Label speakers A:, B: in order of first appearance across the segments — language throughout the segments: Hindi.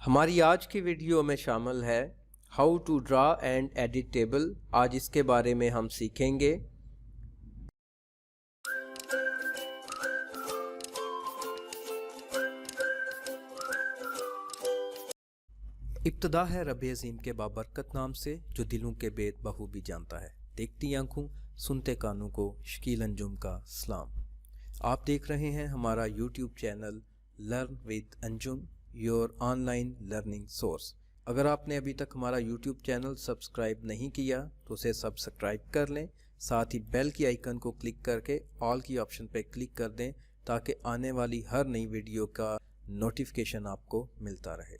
A: हमारी आज की वीडियो में शामिल है how to draw and edit table. आज इसके बारे में हम सीखेंगे। इब्तदा है रब अज़ीम के बाबरकत नाम से, जो दिलों के बेत बखूबी जानता है। देखती आंखों सुनते कानों को शकील अंजुम का सलाम। आप देख रहे हैं हमारा YouTube channel learn with Anjum, your online learning source. अगर आपने अभी तक हमारा यूट्यूब चैनल सब्सक्राइब नहीं किया तो उसे सब्सक्राइब कर लें। साथ ही बेल की आइकन को क्लिक करके ऑल की ऑप्शन पर क्लिक कर दें ताकि आने वाली हर नई वीडियो का नोटिफिकेशन आपको मिलता रहे।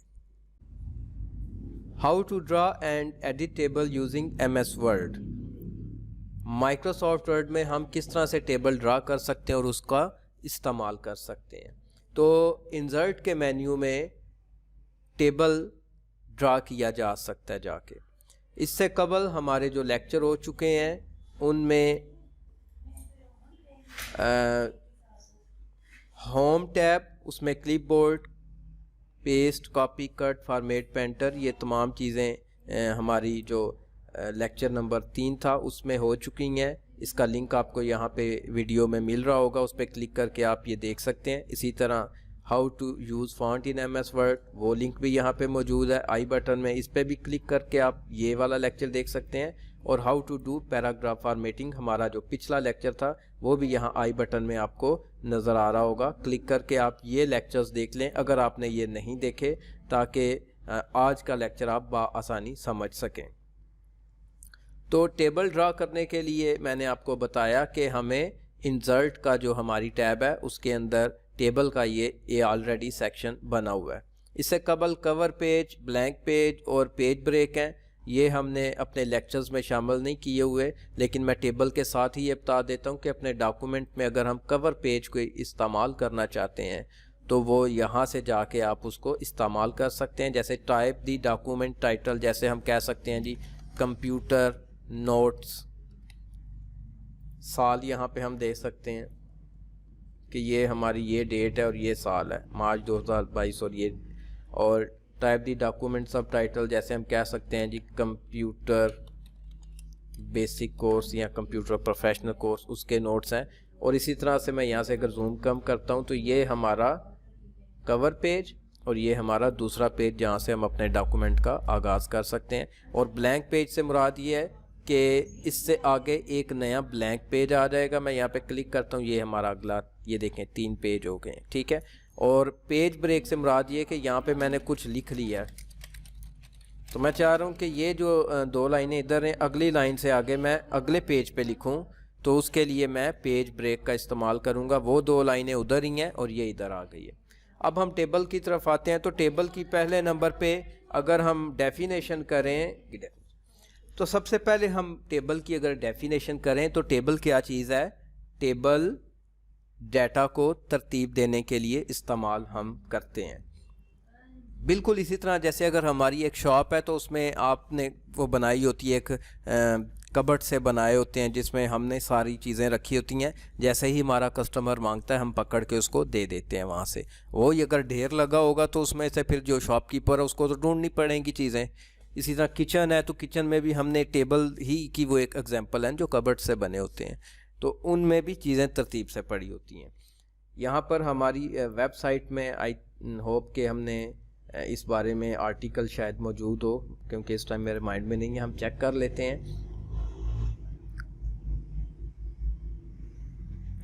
A: How to draw and edit table using MS word. Microsoft word में हम किस तरह से टेबल ड्रा कर सकते हैं और उसका इस्तेमाल कर सकते हैं। तो इंसर्ट के मेन्यू में टेबल ड्रा किया जा सकता है जाके। इससे कबल हमारे जो लेक्चर हो चुके हैं उनमें होम टैब, उसमें clipboard, paste, copy, cut, format, painter, ये तमाम चीज़ें हमारी जो लेक्चर नंबर 3 था उसमें हो चुकी हैं। इसका लिंक आपको यहाँ पे वीडियो में मिल रहा होगा, उस पर क्लिक करके आप ये देख सकते हैं। इसी तरह how to use font in MS word, वो लिंक भी यहाँ पे मौजूद है आई बटन में। इस पर भी क्लिक करके आप ये वाला लेक्चर देख सकते हैं। और how to do paragraph formatting, हमारा जो पिछला लेक्चर था वो भी यहाँ आई बटन में आपको नज़र आ रहा होगा। क्लिक करके आप ये लेक्चर्स देख लें अगर आपने ये नहीं देखे, ताकि आज का लेक्चर आप बआसानी समझ सकें। तो टेबल ड्रा करने के लिए मैंने आपको बताया कि हमें इंसर्ट का जो हमारी टैब है उसके अंदर टेबल का ये ऑलरेडी सेक्शन बना हुआ है। इससे कबल कवर पेज, ब्लैंक पेज और पेज ब्रेक हैं, ये हमने अपने लेक्चर्स में शामिल नहीं किए हुए, लेकिन मैं टेबल के साथ ही ये बता देता हूँ कि अपने डॉक्यूमेंट में अगर हम कवर पेज को इस्तेमाल करना चाहते हैं तो वो यहाँ से जाके आप उसको इस्तेमाल कर सकते हैं। जैसे टाइप दी डॉक्यूमेंट टाइटल, जैसे हम कह सकते हैं जी कंप्यूटर नोट्स, साल यहाँ पे हम देख सकते हैं कि ये हमारी ये डेट है और ये साल है मार्च 2022 और टाइप दी डॉक्यूमेंट सब टाइटल, जैसे हम कह सकते हैं जी कंप्यूटर बेसिक कोर्स या कंप्यूटर प्रोफेशनल कोर्स, उसके नोट्स हैं। और इसी तरह से मैं यहाँ से अगर जूम कम करता हूँ तो ये हमारा कवर पेज और ये हमारा दूसरा पेज जहाँ से हम अपने डॉक्यूमेंट का आगाज़ कर सकते हैं। और ब्लैंक पेज से मुराद ये है कि इससे आगे एक नया ब्लैंक पेज आ जाएगा। मैं यहाँ पे क्लिक करता हूँ, ये हमारा अगला, ये देखें 3 पेज हो गए, ठीक है। और पेज ब्रेक से मुराद ये कि यहाँ पे मैंने कुछ लिख लिया है तो मैं चाह रहा हूँ कि ये जो 2 लाइनें इधर हैं, अगली लाइन से आगे मैं अगले पेज पे लिखूँ, तो उसके लिए मैं पेज ब्रेक का इस्तेमाल करूँगा। वो 2 लाइनें उधर ही हैं और ये इधर आ गई है। अब हम टेबल की तरफ आते हैं। तो टेबल की पहले नंबर पे अगर हम डेफिनेशन करें तो सबसे पहले हम टेबल की अगर डेफिनेशन करें तो टेबल क्या चीज़ है? टेबल डाटा को तरतीब देने के लिए इस्तेमाल हम करते हैं। बिल्कुल इसी तरह जैसे अगर हमारी एक शॉप है तो उसमें आपने वो बनाई होती है, एक कबर्ड से बनाए होते हैं जिसमें हमने सारी चीज़ें रखी होती हैं। जैसे ही हमारा कस्टमर मांगता है हम पकड़ के उसको दे देते हैं वहाँ से। वो अगर ढेर लगा होगा तो उसमें से फिर जो शॉपकीपर है उसको तो ढूंढनी पड़ेंगी चीज़ें। इसी तरह किचन है तो किचन में भी हमने टेबल ही की वो एक एग्जांपल है जो कबर्ड से बने होते हैं, तो उनमें भी चीज़ें तरतीब से पड़ी होती हैं। यहाँ पर हमारी वेबसाइट में आई होप कि हमने इस बारे में आर्टिकल शायद मौजूद हो, क्योंकि इस टाइम मेरे माइंड में नहीं है, हम चेक कर लेते हैं।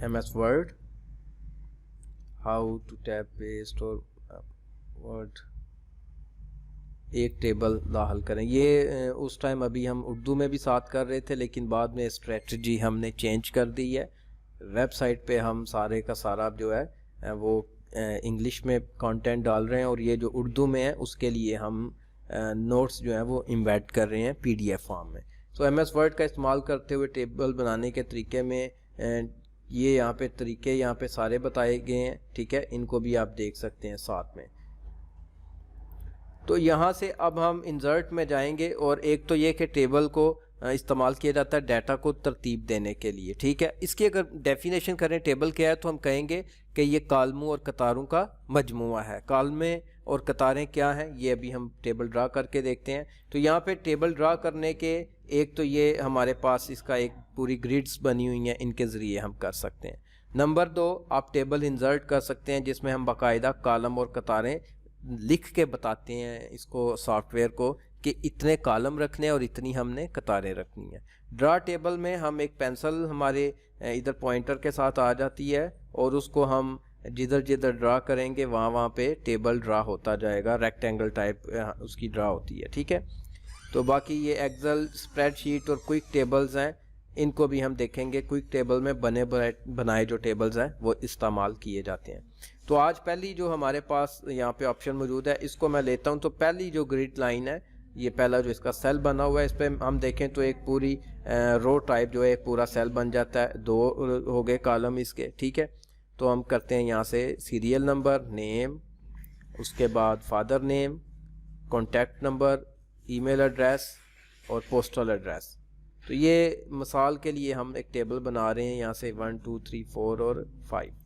A: MS word, how to tap paste और वर्ड, एक टेबल दाखिल करें। ये उस टाइम अभी हम उर्दू में भी साथ कर रहे थे, लेकिन बाद में स्ट्रेटजी हमने चेंज कर दी है। वेबसाइट पे हम सारे का सारा जो है वो इंग्लिश में कंटेंट डाल रहे हैं और ये जो उर्दू में है उसके लिए हम नोट्स जो हैं वो इम्बेड कर रहे हैं PDF फॉर्म में। तो MS वर्ड का इस्तेमाल करते हुए टेबल बनाने के तरीके में ये यहाँ पे तरीके यहाँ पे सारे बताए गए हैं, ठीक है। इनको भी आप देख सकते हैं साथ में। तो यहाँ से अब हम इंसर्ट में जाएंगे और एक तो ये कि टेबल को इस्तेमाल किया जाता है डाटा को तरतीब देने के लिए, ठीक है। इसकी अगर डेफिनेशन करें टेबल क्या है तो हम कहेंगे कि ये कॉलमों और कतारों का मजमुआ है। कॉलमें और कतारें क्या हैं ये अभी हम टेबल ड्रा करके देखते हैं। तो यहाँ पे टेबल ड्रा करने के एक तो ये हमारे पास इसका एक पूरी ग्रिड्स बनी हुई हैं, इनके ज़रिए हम कर सकते हैं। नंबर 2, आप टेबल इंसर्ट कर सकते हैं जिसमें हम बाकायदा कॉलम और कतारें लिख के बताते हैं इसको सॉफ्टवेयर को कि इतने कॉलम रखने और इतनी हमने कतारें रखनी है। ड्रा टेबल में हम एक पेंसिल हमारे इधर पॉइंटर के साथ आ जाती है और उसको हम जिधर जिधर ड्रा करेंगे वहाँ वहाँ पे टेबल ड्रा होता जाएगा, रेक्टेंगल टाइप उसकी ड्रा होती है। ठीक है, तो बाकी ये एक्सेल, स्प्रेडशीट और क्विक टेबल्स हैं, इनको भी हम देखेंगे। क्विक टेबल में बनाए जो टेबल्स हैं वो इस्तेमाल किए जाते हैं। तो आज पहली जो हमारे पास यहाँ पे ऑप्शन मौजूद है इसको मैं लेता हूँ। तो पहली जो ग्रिड लाइन है, ये पहला जो इसका सेल बना हुआ है, इस पर हम देखें तो एक पूरी रो टाइप जो है एक पूरा सेल बन जाता है, 2 हो गए कॉलम इसके। ठीक है, तो हम करते हैं यहाँ से सीरियल नंबर, नेम, उसके बाद father name, contact number, email address और पोस्टल एड्रेस। तो ये मिसाल के लिए हम एक टेबल बना रहे हैं यहाँ से 1 2 3 4 और 5।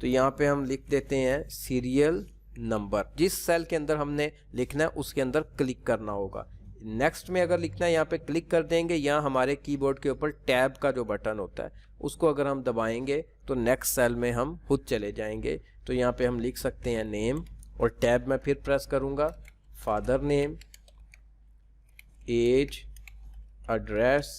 A: तो यहाँ पे हम लिख देते हैं सीरियल नंबर। जिस सेल के अंदर हमने लिखना है उसके अंदर क्लिक करना होगा। नेक्स्ट में अगर लिखना है यहाँ पे क्लिक कर देंगे, या हमारे कीबोर्ड के ऊपर टैब का जो बटन होता है उसको अगर हम दबाएंगे तो नेक्स्ट सेल में हम खुद चले जाएंगे। तो यहाँ पे हम लिख सकते हैं नेम और टैब में फिर प्रेस करूँगा, फादर नेम, एज, एड्रेस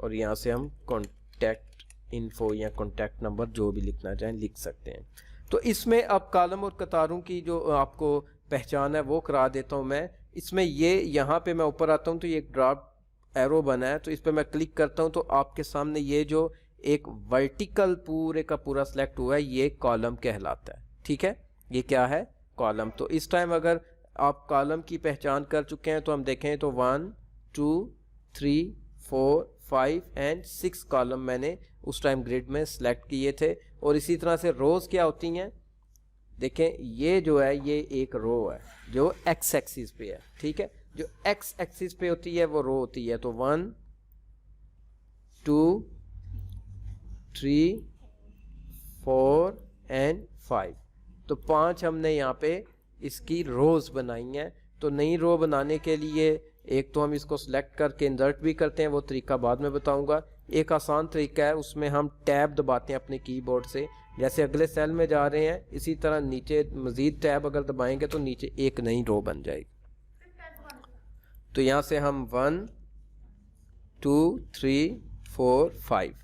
A: और यहाँ से हम कॉन्टैक्ट इन्फो या कॉन्टैक्ट नंबर जो भी लिखना चाहें लिख सकते हैं। तो इसमें अब कॉलम और कतारों की जो आपको पहचान है वो करा देता हूँ मैं। इसमें ये यहाँ पे मैं ऊपर आता हूँ तो ये एक ड्रॉप एरो बना है, तो इस पर मैं क्लिक करता हूँ तो आपके सामने ये जो एक वर्टिकल पूरे का पूरा सेलेक्ट हुआ है ये कॉलम कहलाता है। ठीक है, ये क्या है? कॉलम। तो इस टाइम अगर आप कॉलम की पहचान कर चुके हैं तो हम देखें तो 1 2 3 4 5 एंड 6 कॉलम मैंने उस टाइम ग्रिड में सेलेक्ट किए थे। और इसी तरह से रोज़ क्या होती हैं, देखें ये जो है ये एक रो है जो एक्स एक्सिस पे है। ठीक है, जो एक्स एक्सिस पे होती है वो रो होती है। तो 1 2 3 4 एंड 5, तो 5 हमने यहाँ पे इसकी रोज़ बनाई हैं। तो नई रो बनाने के लिए एक तो हम इसको सिलेक्ट करके इंसर्ट भी करते हैं, वो तरीका बाद में बताऊंगा। एक आसान तरीका है, उसमें हम टैब दबाते हैं अपने कीबोर्ड से, जैसे अगले सेल में जा रहे हैं इसी तरह नीचे मज़ीद टैब अगर दबाएंगे तो नीचे एक नई रो बन जाएगी। तो यहाँ से हम 1 2 3 4 5,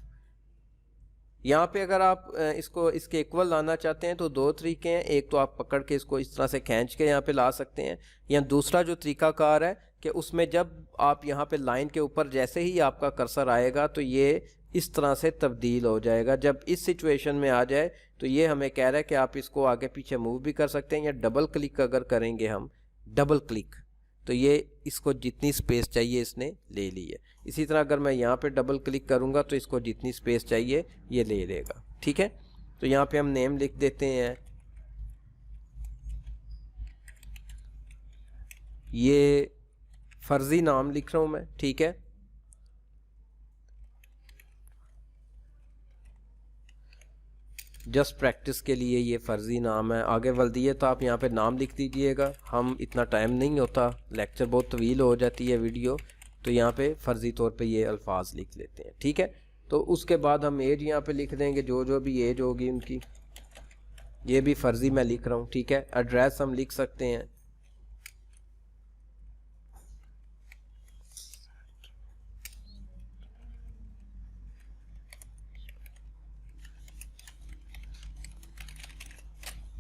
A: यहाँ पे अगर आप इसको इसके इक्वल लाना चाहते हैं तो 2 तरीके हैं। एक तो आप पकड़ के इसको इस तरह से खींच के यहाँ पे ला सकते हैं, या दूसरा जो तरीकाकार है कि उसमें जब आप यहाँ पे लाइन के ऊपर जैसे ही आपका कर्सर आएगा तो ये इस तरह से तब्दील हो जाएगा। जब इस सिचुएशन में आ जाए तो ये हमें कह रहा है कि आप इसको आगे पीछे मूव भी कर सकते हैं, या डबल क्लिक अगर करेंगे हम, डबल क्लिक, तो ये इसको जितनी स्पेस चाहिए इसने ले ली है। इसी तरह अगर मैं यहाँ पे डबल क्लिक करूँगा तो इसको जितनी स्पेस चाहिए ये ले लेगा। ठीक है, तो यहाँ पे हम नेम लिख देते हैं, ये फर्जी नाम लिख रहा हूँ मैं। ठीक है, जस्ट प्रैक्टिस के लिए ये फ़र्ज़ी नाम है। आगे वल्दी है तो आप यहाँ पे नाम लिख दीजिएगा। हम इतना टाइम नहीं होता, लेक्चर बहुत तवील हो जाती है वीडियो, तो यहाँ पे फ़र्ज़ी तौर पे ये अल्फाज लिख लेते हैं। ठीक है, तो उसके बाद हम एज यहाँ पे लिख देंगे, जो भी एज होगी उनकी, ये भी फ़र्ज़ी मैं लिख रहा हूँ। ठीक है, एड्रेस हम लिख सकते हैं,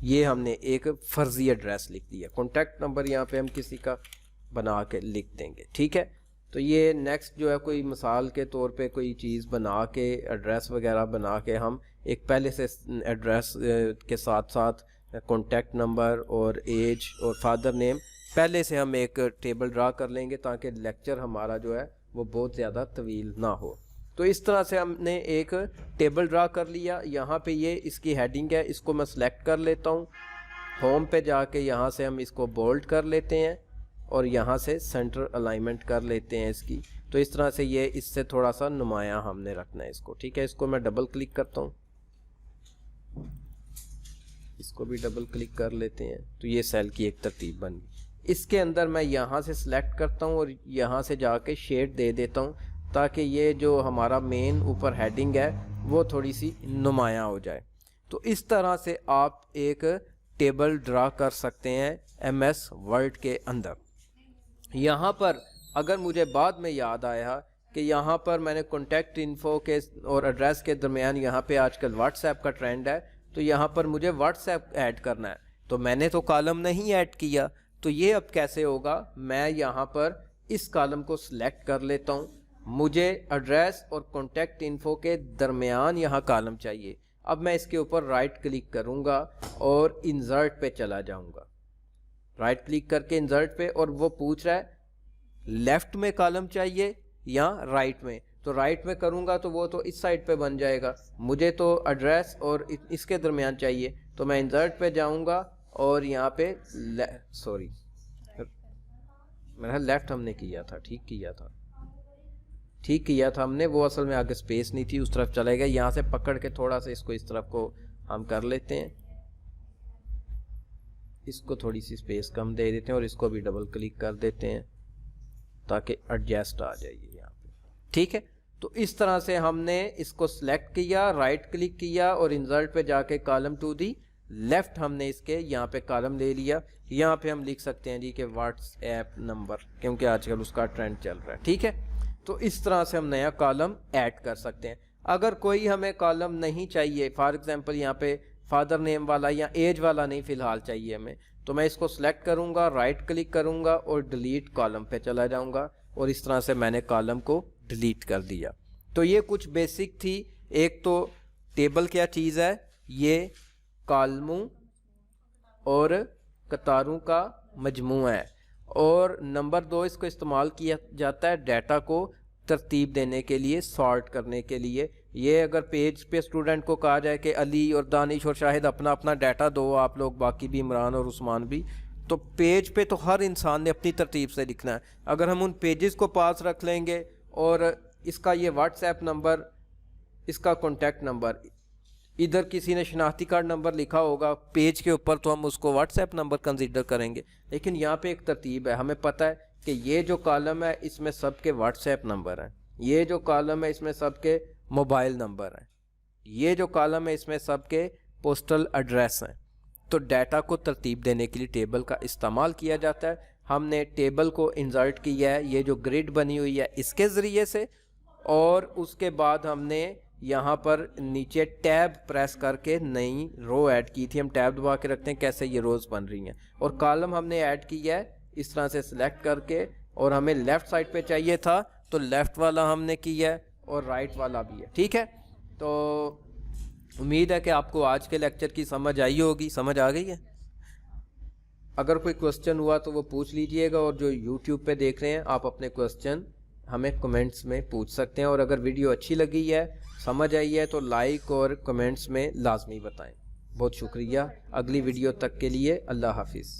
A: ये हमने एक फ़र्ज़ी एड्रेस लिख दिया। कॉन्टैक्ट नंबर यहाँ पे हम किसी का बना के लिख देंगे। ठीक है, तो ये नेक्स्ट जो है कोई मिसाल के तौर पे कोई चीज़ बना के एड्रेस वगैरह बना के हम एक पहले से एड्रेस के साथ साथ कॉन्टैक्ट नंबर और एज और फादर नेम पहले से हम एक टेबल ड्रा कर लेंगे ताकि लेक्चर हमारा जो है वो बहुत ज़्यादा तवील ना हो। तो इस तरह से हमने एक टेबल ड्रा कर लिया। यहाँ पे ये इसकी हेडिंग है, इसको मैं सिलेक्ट कर लेता हूँ। होम पे जाके यहाँ से हम इसको बोल्ड कर लेते हैं और यहाँ से सेंटर अलाइनमेंट कर लेते हैं इसकी। तो इस तरह से ये इससे थोड़ा सा नुमायाँ हमने रखना है इसको। ठीक है, इसको मैं डबल क्लिक करता हूँ, इसको इसको भी डबल क्लिक कर लेते हैं तो ये सेल की एक तरतीब बन गई। इसके अंदर मैं यहाँ से सिलेक्ट करता हूँ और यहाँ से जाके शेड दे देता हूँ ताकि ये जो हमारा मेन ऊपर हेडिंग है वो थोड़ी सी नुमायाँ हो जाए। तो इस तरह से आप एक टेबल ड्रा कर सकते हैं MS वर्ड के अंदर। यहाँ पर अगर मुझे बाद में याद आया कि यहाँ पर मैंने कॉन्टैक्ट इन्फो के और एड्रेस के दरमियान यहाँ पे आजकल व्हाट्सएप का ट्रेंड है, तो यहाँ पर मुझे व्हाट्सएप ऐड करना है, तो मैंने तो कॉलम नहीं ऐड किया, तो ये अब कैसे होगा। मैं यहाँ पर इस कॉलम को सिलेक्ट कर लेता हूँ, मुझे एड्रेस और कॉन्टैक्ट इन्फो के दरमियान यहाँ कॉलम चाहिए। अब मैं इसके ऊपर राइट क्लिक करूँगा और इंसर्ट पे चला जाऊँगा, राइट क्लिक करके इंसर्ट पे, और वो पूछ रहा है लेफ्ट में कॉलम चाहिए या राइट में। तो राइट में करूँगा तो वो तो इस साइड पे बन जाएगा, मुझे तो एड्रेस और इसके दरमियान चाहिए, तो मैं इंसर्ट पे जाऊँगा और यहाँ पे सॉरी मेरा लेफ्ट हमने किया था, ठीक किया था हमने, वो असल में आगे स्पेस नहीं थी, उस तरफ चला गया। यहाँ से पकड़ के थोड़ा सा इसको इस तरफ को हम कर लेते हैं, इसको थोड़ी सी स्पेस कम दे देते हैं और इसको भी डबल क्लिक कर देते हैं ताकि एडजस्ट आ जाइए यहाँ पे, ठीक है। तो इस तरह से हमने इसको सिलेक्ट किया, राइट क्लिक किया और इंसर्ट पे जाके कॉलम टू दी लेफ्ट हमने इसके यहाँ पे कॉलम ले लिया। यहाँ पे हम लिख सकते हैं जी कि व्हाट्सएप नंबर, क्योंकि आजकल उसका ट्रेंड चल रहा है, ठीक है। तो इस तरह से हम नया कॉलम ऐड कर सकते हैं। अगर कोई हमें कॉलम नहीं चाहिए, फॉर एग्जांपल यहाँ पे फादर नेम वाला या एज वाला नहीं फ़िलहाल चाहिए हमें, तो मैं इसको सिलेक्ट करूँगा, राइट क्लिक करूँगा और डिलीट कॉलम पे चला जाऊँगा और इस तरह से मैंने कॉलम को डिलीट कर दिया। तो ये कुछ बेसिक थी। एक तो टेबल क्या चीज़ है, ये कॉलमों और कतारों का मजमूआ है, और नंबर 2 इसको इस्तेमाल किया जाता है डाटा को तरतीब देने के लिए, सॉर्ट करने के लिए। ये अगर पेज पे स्टूडेंट को कहा जाए कि अली और दानिश और शाहिद अपना अपना डाटा दो, आप लोग बाकी भी, इमरान और उस्मान भी, तो पेज पे तो हर इंसान ने अपनी तरतीब से लिखना है। अगर हम उन पेजेस को पास रख लेंगे और इसका ये व्हाट्सएप नंबर, इसका कॉन्टैक्ट नंबर, इधर किसी ने शनाख्ती कार्ड नंबर लिखा होगा पेज के ऊपर, तो हम उसको व्हाट्सएप नंबर कंसीडर करेंगे। लेकिन यहाँ पे एक तरतीब है, हमें पता है कि ये जो कॉलम है इसमें सबके व्हाट्सएप नंबर हैं, ये जो कॉलम है इसमें सबके मोबाइल नंबर हैं, ये जो कॉलम है इसमें सबके पोस्टल एड्रेस हैं। तो डाटा को तरतीब देने के लिए टेबल का इस्तेमाल किया जाता है। हमने टेबल को इंसर्ट किया है, ये जो ग्रिड बनी हुई है इसके ज़रिए से, और उसके बाद हमने यहाँ पर नीचे टैब प्रेस करके नई रो ऐड की थी। हम टैब दबा के रखते हैं कैसे ये रोज़ बन रही हैं, और कॉलम हमने ऐड किया है इस तरह से सिलेक्ट करके, और हमें लेफ़्ट साइड पे चाहिए था तो लेफ़्ट वाला हमने किया है और राइट वाला भी है, ठीक है। तो उम्मीद है कि आपको आज के लेक्चर की समझ आई होगी, समझ आ गई है। अगर कोई क्वेश्चन हुआ तो वो पूछ लीजिएगा, और जो यूट्यूब पे देख रहे हैं आप अपने क्वेश्चन हमें कमेंट्स में पूछ सकते हैं, और अगर वीडियो अच्छी लगी है, समझ आई है, तो लाइक और कमेंट्स में लाजमी बताएं। बहुत शुक्रिया। अगली वीडियो तक के लिए अल्लाह हाफिज़।